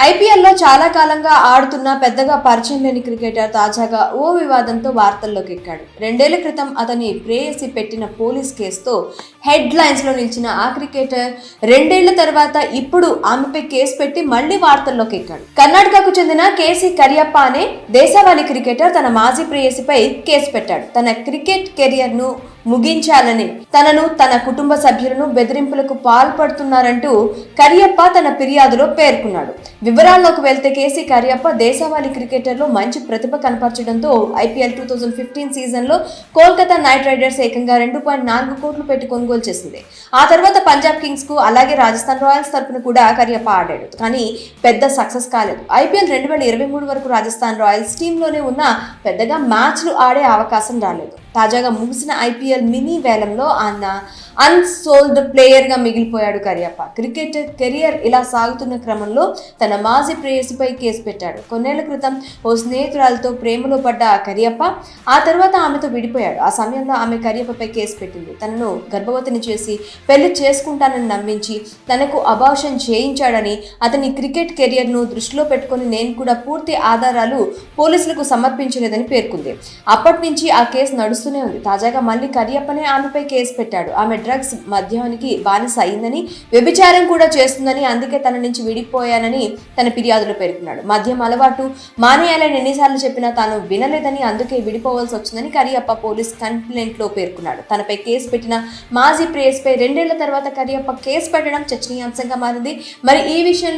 ఐపీఎల్లో చాలా కాలంగా ఆడుతున్న పెద్దగా పరిచయం లేని క్రికెటర్ తాజాగా ఓ వివాదంతో వార్తల్లోకి ఎక్కాడు. 2 ఏళ్ల క్రితం అతని ప్రేయసి పెట్టిన పోలీస్ కేసుతో హెడ్ లైన్స్ లో నిలిచిన ఆ క్రికెటర్ 2 ఏళ్ల తర్వాత ఇప్పుడు ఆమెపై కేసు పెట్టి మళ్లీ వార్తల్లోకి ఎక్కాడు. కర్ణాటకకు చెందిన కేసీ కరియప్ప అనే దేశవాళీ క్రికెటర్ తన మాజీ ప్రేయసిపై కేసు పెట్టాడు. తన క్రికెట్ కెరియర్ ను ముగించాలని తనను తన కుటుంబ సభ్యులను బెదిరింపులకు పాల్పడుతున్నారంటూ కరియప్ప తన ఫిర్యాదులో పేర్కొన్నాడు. వివరాల్లోకి వెళ్తే కేసీ కరియప్ప దేశవాళీ క్రికెటర్లో మంచి ప్రతిభ కనపరచడంతో ఐపీఎల్ 2015 సీజన్లో కోల్కతా నైట్ రైడర్స్ ఏకంగా 2.4 కోట్లు పెట్టి కొనుగోలు చేసింది. ఆ తర్వాత పంజాబ్ కింగ్స్ కు అలాగే రాజస్థాన్ రాయల్స్ తరపున కూడా కరియప్ప ఆడాడు. కానీ పెద్ద సక్సెస్ కాలేదు. ఐపీఎల్ 2023 వరకు రాజస్థాన్ రాయల్స్ టీంలోనే ఉన్న పెద్దగా మ్యాచ్లు ఆడే అవకాశం రాలేదు. తాజాగా ముగిసిన ఐపీఎల్ మినీ వేలంలో ఆయన అన్సోల్డ్ ప్లేయర్ గా మిగిలిపోయాడు కరియప్ప. క్రికెట్ కెరియర్ ఇలా సాగుతున్న క్రమంలో తన మాజీ ప్రేయసిపై కేసు పెట్టాడు. కొన్నేళ్ల క్రితం ఓ స్నేహితురాలతో ప్రేమలో పడ్డ కరియప్ప ఆ తర్వాత ఆమెతో విడిపోయాడు. ఆ సమయంలో ఆమె కరియప్పపై కేసు పెట్టింది. తనను గర్భవతిని చేసి పెళ్లి చేసుకుంటానని నమ్మించి తనకు అబార్షన్ చేయించాడని, అతని క్రికెట్ కెరియర్ ను దృష్టిలో పెట్టుకుని నేను కూడా పూర్తి ఆధారాలు పోలీసులకు సమర్పించలేదని పేర్కొంది. అప్పటి నుంచి ఆ కేసు నడుస్తూనే ఉంది. తాజాగా మళ్ళీ కరియప్పనే ఆమెపై కేసు పెట్టాడు. ఆమె డ్రగ్స్ మద్యానికి బానిస అయిందని, వ్యభిచారం కూడా చేస్తుందని, అందుకే తన నుంచి విడిపోయానని తన ఫిర్యాదులో పేర్కొన్నాడు. మద్యం అలవాటు మానేయాలని ఎన్నిసార్లు చెప్పినా తాను వినలేదని, అందుకే విడిపోవాల్సి వచ్చిందని కరియప్ప పోలీస్ కంప్లైంట్ లో పేర్కొన్నాడు. తనపై కేసు పెట్టిన మాజీ ప్రేయస్పై 2 ఏళ్ల తర్వాత కరియప్ప కేసు పెట్టడం చర్చనీయాంశంగా మారింది. మరి ఈ విషయంలో